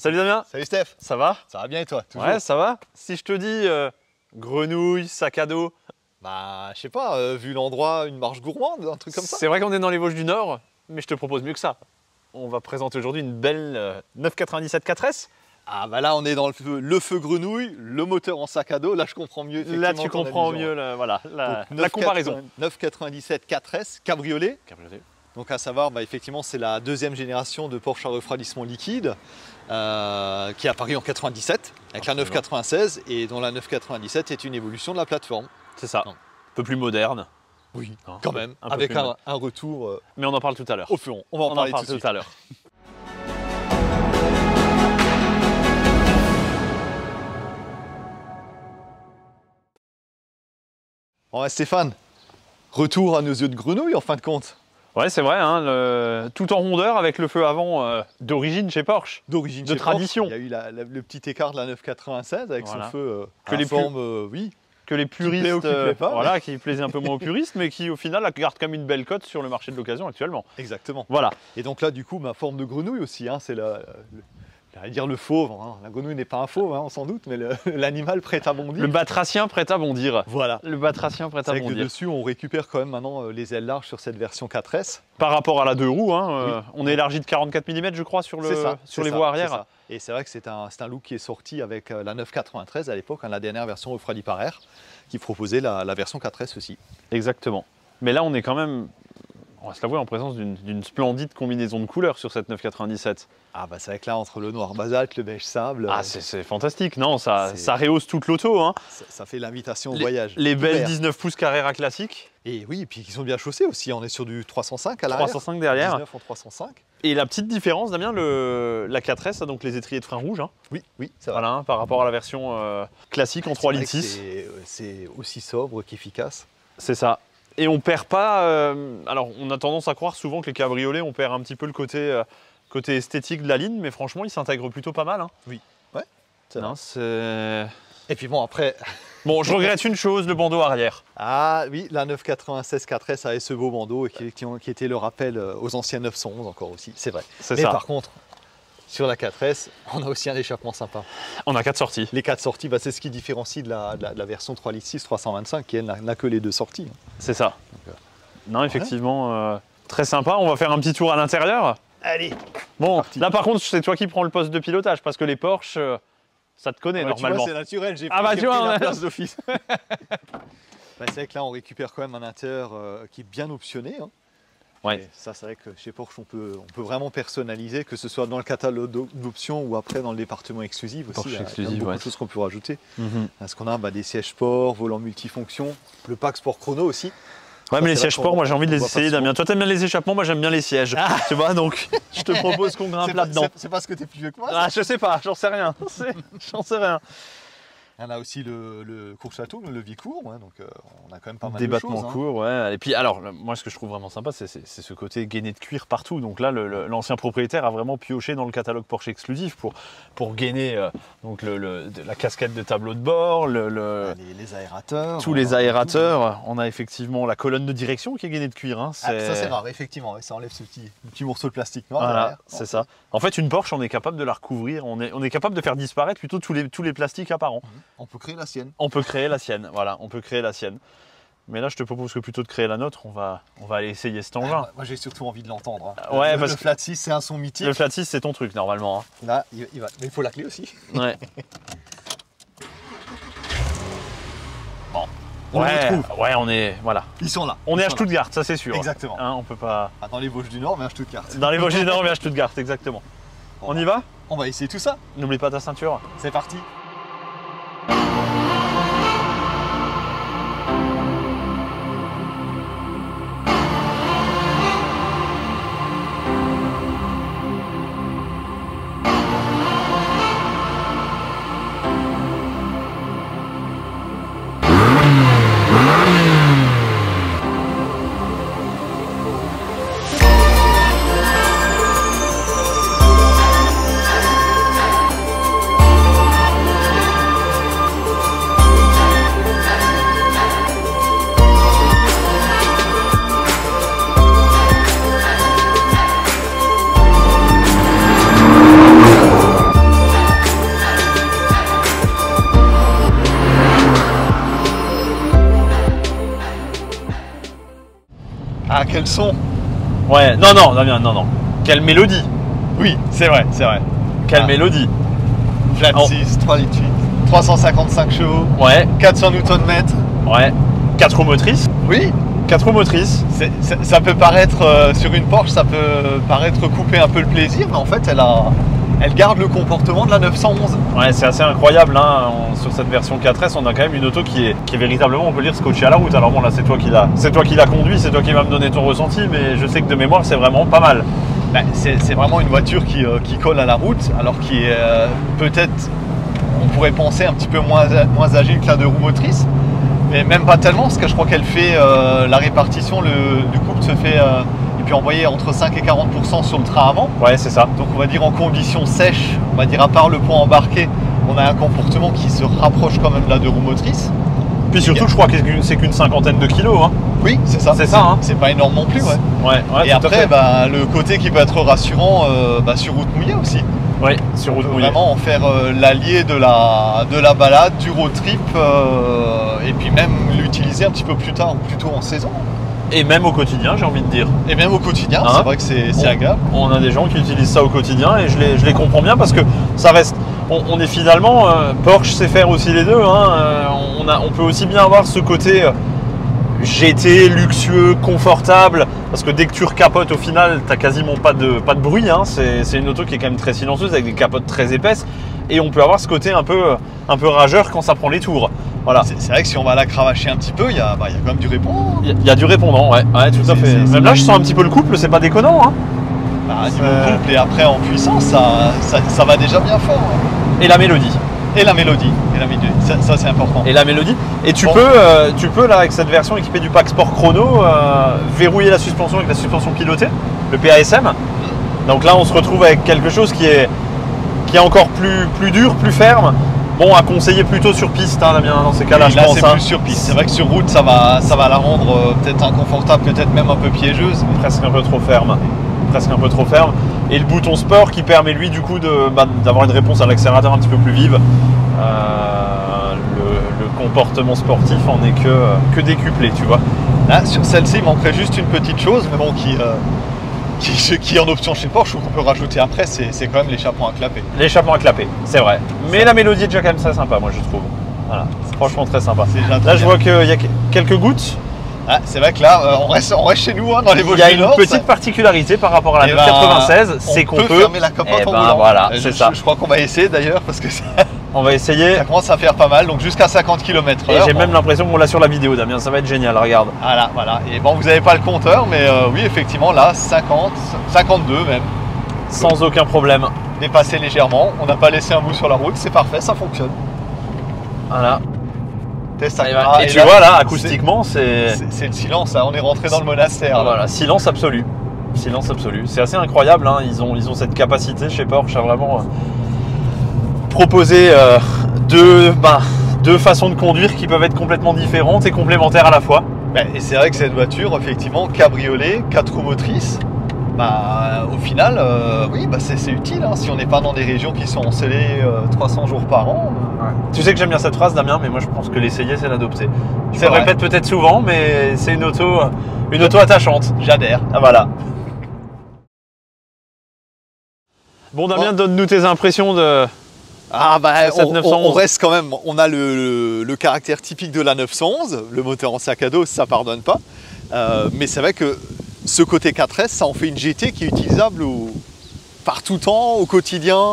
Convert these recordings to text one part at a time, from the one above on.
Salut Damien. Salut Steph. Ça va? Ça va bien et toi? Toujours. Ouais, ça va. Si je te dis grenouille, sac à dos. Bah, je sais pas, vu l'endroit, une marche gourmande, un truc comme ça. C'est vrai qu'on est dans les Vosges du Nord, mais je te propose mieux que ça. On va présenter aujourd'hui une belle 997 4S. Ah bah là, on est dans le feu grenouille, le moteur en sac à dos. Là, je comprends mieux. Là, tu comprends mieux la comparaison. 997 4S cabriolet. Cabriolet. Donc à savoir, bah, effectivement, c'est la deuxième génération de Porsche à refroidissement liquide qui est apparue en 97 avec la 996 et dont la 997 est une évolution de la plateforme. C'est ça. Non. Un peu plus moderne. Oui, Hein, quand même, avec un retour mais on en parle tout à l'heure. au feu. On va en parler tout à l'heure. Bon, Stéphane, retour à nos yeux de grenouille en fin de compte. Ouais, c'est vrai, hein, tout en rondeur avec le feu avant d'origine chez Porsche. D'origine de chez tradition. Porsche. Il y a eu le petit écart de la 996 avec Voilà. son feu Que les oui. Que les puristes, plaît ou qui plaît pas, voilà, qui plaisaient un peu moins aux puristes, mais qui au final gardent comme une belle cote sur le marché de l'occasion actuellement. Exactement. Voilà. Et donc là, du coup, ma forme de grenouille aussi, hein, c'est j'allais dire le fauve. Hein. La grenouille n'est pas un fauve, hein, on s'en doute, mais l'animal prêt à bondir. Le batracien prêt à bondir. Voilà. Le batracien prêt à C'est vrai que bondir. dessus, on récupère quand même maintenant les ailes larges sur cette version 4S. Par rapport à la 2 roues, hein, on est élargi de 44 mm, je crois, sur les voies arrière. Et c'est vrai que c'est un look qui est sorti avec la 993 à l'époque, hein, la dernière version refroidie par air, qui proposait la version 4S aussi. Exactement. Mais là, on est quand même, on va se l'avouer, en présence d'une splendide combinaison de couleurs sur cette 997. Ah bah c'est vrai que là, entre le noir basalte, le beige sable, Ah, c'est fantastique, non, ça rehausse toute l'auto. Hein. ça fait l'invitation au voyage. Les Tout belles vert. 19 pouces Carrera classiques. Et oui, et puis qui sont bien chaussés aussi, on est sur du 305 à l'arrière. 305 derrière. 19 en 305. Et la petite différence, Damien, la 4S a donc les étriers de frein rouge. Hein. Oui, ça va. Voilà, hein, par rapport à la version classique en 3 litres 6. C'est aussi sobre qu'efficace. C'est ça. Et on perd pas. Alors, on a tendance à croire souvent que les cabriolets, on perd un petit peu le côté esthétique de la ligne, mais franchement, il s'intègre plutôt pas mal. Hein. Oui. Ouais. Non, c'est. Et puis bon, après. Bon, je regrette une chose, le bandeau arrière. Ah oui, la 996 4S avait ce beau bandeau et qui était le rappel aux anciennes 911 encore aussi, c'est vrai. C'est Mais ça. par contre, sur la 4S, on a aussi un échappement sympa. On a 4 sorties. Les 4 sorties, bah, c'est ce qui différencie de la version 3 litres 6 325 qui elle n'a que les 2 sorties. C'est ça. Donc, non, effectivement, très sympa. On va faire un petit tour à l'intérieur. allez. Bon, Parti. là par contre, c'est toi qui prends le poste de pilotage parce que les Porsche, ça te connaît normalement. C'est naturel, j'ai Ah bah, pris tu vois, la ouais. place d'office. Bah, c'est vrai que là, on récupère quand même un intérieur qui est bien optionné. Hein. Ouais. Et ça, c'est vrai que chez Porsche, on peut vraiment personnaliser, que ce soit dans le catalogue d'options ou après dans le département exclusif aussi. Porsche Il y a exclusif, beaucoup ouais. de choses qu'on peut rajouter. Mhm. Parce qu'on a des sièges sport, volant multifonction, le pack sport chrono aussi. Ouais, mais les c'est sièges vrai sport, qu'on- moi j'ai envie de on les voit pas essayer, souvent. Damien. Toi, t'aimes bien les échappements, moi j'aime bien les sièges. Tu vois, donc je te propose qu'on grimpe là-dedans. C'est parce que tu es plus vieux que moi. Ah, je sais pas, j'en sais rien. J'en sais rien. On a aussi le course-à-tout, le levier court, ouais, donc on a quand même pas mal Des de battements choses. Hein. courts, ouais. Et puis, alors, moi, ce que je trouve vraiment sympa, c'est ce côté gainé de cuir partout. Donc là, l'ancien propriétaire a vraiment pioché dans le catalogue Porsche exclusif pour gainer donc la casquette de tableau de bord, Les aérateurs. tous les aérateurs. On a effectivement la colonne de direction qui est gainée de cuir. Hein. Ah, ça c'est rare, effectivement, ouais, ça enlève ce petit morceau de plastique noir. Voilà, derrière. c'est ça. En fait, une Porsche, on est capable de la recouvrir. On est capable de faire disparaître plutôt tous les plastiques apparents. On peut créer la sienne. On peut créer la sienne, voilà, on peut créer la sienne. Mais là, je te propose que plutôt de créer la nôtre, on va aller essayer cet engin. Moi j'ai surtout envie de l'entendre. Hein. Ouais, le parce le que- Flat 6 c'est un son mythique. Le flat 6, c'est ton truc, normalement. Hein. Là, il va. Mais il faut la clé aussi. Ouais. On le ouais, retrouve. ouais, on est, voilà. Ils sont là. On est Ils à sont là. Stuttgart, ça c'est sûr. Exactement. Hein, on peut pas. Ah, dans les Vosges du Nord, mais à Stuttgart. Dans les Vosges du Nord, on est à Stuttgart, exactement. On y va? On va essayer tout ça. N'oublie pas ta ceinture. C'est parti. quel son. Ouais, non, non, Damien, non, non. Quelle mélodie. Oui, c'est vrai, c'est vrai. Quelle mélodie. Flat 6, 3 litres 8, 355 chevaux, Ouais, 400 Nm. ouais. 4 roues motrices. Oui, 4 roues motrices. ça peut paraître, sur une Porsche, ça peut paraître couper un peu le plaisir, mais en fait, elle garde le comportement de la 911. Ouais, c'est assez incroyable, hein. Sur cette version 4S, on a quand même une auto qui est véritablement, on peut le dire, scotchée à la route. Alors bon, là, c'est toi qui l'as conduit, c'est toi qui vas me donner ton ressenti, mais je sais que de mémoire, c'est vraiment pas mal. Ben, c'est vraiment une voiture qui colle à la route, alors qui est peut-être, on pourrait penser, un petit peu moins agile que la 2 roues motrices, mais même pas tellement, parce que je crois qu'elle fait la répartition du couple se fait, et puis envoyer entre 5 et 40% sur le train avant. Ouais, c'est ça. Donc on va dire en conditions sèches, on va dire à part le pont embarqué, on a un comportement qui se rapproche quand même de la 2 roues motrices. Puis surtout, je crois que c'est qu'une cinquantaine de kilos, hein. Oui, c'est ça. C'est ça, hein. C'est pas énorme non plus, ouais. Ouais, Et après, le côté qui peut être rassurant sur route mouillée aussi. Oui, sur route mouillée. Vraiment en faire l'allié de la balade, du road trip, et puis même l'utiliser un petit peu plus tard, plutôt en saison. Et même au quotidien, j'ai envie de dire. Et même au quotidien, Hein, c'est vrai que c'est agréable. On a des gens qui utilisent ça au quotidien et je les comprends bien parce que ça reste. On est finalement. Porsche sait faire aussi les deux, hein. On peut aussi bien avoir ce côté GT, luxueux, confortable, parce que dès que tu recapotes au final, t'as quasiment pas de bruit, hein. C'est une auto qui est quand même très silencieuse avec des capotes très épaisses. Et on peut avoir ce côté un peu rageur quand ça prend les tours. Voilà. C'est vrai que si on va la cravacher un petit peu, il y a quand même du répondant. Il y a du répondant, ouais, tout à fait. Même là, je sens un petit peu le couple, c'est pas déconnant, hein. Niveau couple et après en puissance, ça va déjà bien fort. Ouais. Et la mélodie. Et la mélodie. Ça c'est important. Et la mélodie. Et tu peux là, avec cette version équipée du pack Sport Chrono, verrouiller la suspension avec la suspension pilotée, le PASM. Donc là, on se retrouve avec quelque chose qui est encore plus dur, plus ferme. Bon, à conseiller plutôt sur piste, hein, Damien, dans ces cas-là, oui, je là, pense. C'est plus sur piste. C'est vrai que sur route, ça va la rendre peut-être inconfortable, peut-être même un peu piégeuse. Presque un peu trop ferme. Et le bouton sport qui permet lui du coup d'avoir une réponse à l'accélérateur un petit peu plus vive. Le comportement sportif en est que décuplé, tu vois. Là, sur celle-ci, il manquerait juste une petite chose, mais bon, qui est en option chez Porsche, ou qu'on peut rajouter après, c'est quand même l'échappement à clapet. L'échappement à clapet, c'est vrai. Mais la mélodie est déjà quand même très sympa, moi je trouve. Voilà, c'est franchement très sympa. Là, je vois qu'il y a quelques gouttes. Ah, c'est vrai que là, on reste chez nous, hein, dans les Vosges du Nord. Il y a une petite particularité par rapport à la 996, c'est qu'on peut fermer la capote en roulant. Voilà, c'est ça. Je crois qu'on va essayer d'ailleurs, parce que on va essayer. Ça commence à faire pas mal, donc jusqu'à 50 km/h. Et j'ai même l'impression qu'on l'a sur la vidéo, Damien, ça va être génial, regarde. Voilà. Et bon, vous n'avez pas le compteur, mais oui, effectivement, là, 50, 52 même. Sans aucun problème. Dépassé légèrement, on n'a pas laissé un bout sur la route, c'est parfait, ça fonctionne. Voilà. Et tu vois là, acoustiquement, c'est le silence, hein. On est rentré dans le monastère. Voilà, silence absolu. Silence absolu. C'est assez incroyable, hein. Ils ont cette capacité chez Porsche à vraiment proposer deux façons de conduire qui peuvent être complètement différentes et complémentaires à la fois. Et c'est vrai que cette voiture, effectivement, cabriolet, 4 roues motrices, au final, oui, c'est utile, hein. Si on n'est pas dans des régions qui sont ensoleillées 300 jours par an. Tu sais que j'aime bien cette phrase, Damien, mais moi je pense que l'essayer, c'est l'adopter. Je le vrai. répète peut-être souvent, mais c'est une auto attachante. J'adhère. Ah, voilà. Bon, Damien, donne-nous tes impressions de... cette 911. On reste quand même, on a le caractère typique de la 911, le moteur en sac à dos, ça pardonne pas. Mais c'est vrai que ce côté 4S, ça en fait une GT qui est utilisable par tout temps, au quotidien,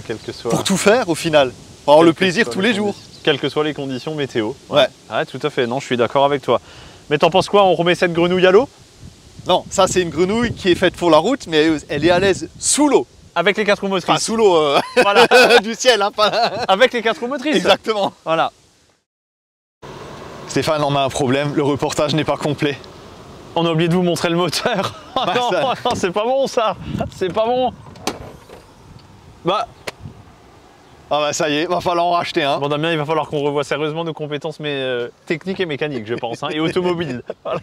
quel que soit. pour tout faire au final. Pour avoir le plaisir tous les jours. Quelles que soient les conditions météo. Ouais, tout à fait, non, je suis d'accord avec toi. Mais t'en penses quoi, on remet cette grenouille à l'eau? Non, ça c'est une grenouille qui est faite pour la route, mais elle est à l'aise sous l'eau. Avec les 4 roues motrices. Enfin, sous l'eau voilà. du ciel. Hein, avec les 4 roues motrices. Exactement. Voilà. Stéphane, on a un problème, le reportage n'est pas complet. On a oublié de vous montrer le moteur. Non, c'est pas bon ça. C'est pas bon. Ça y est, va falloir en racheter un. Bon, Damien, il va falloir qu'on revoie sérieusement nos compétences techniques et mécaniques, je pense, hein, et automobiles. Voilà.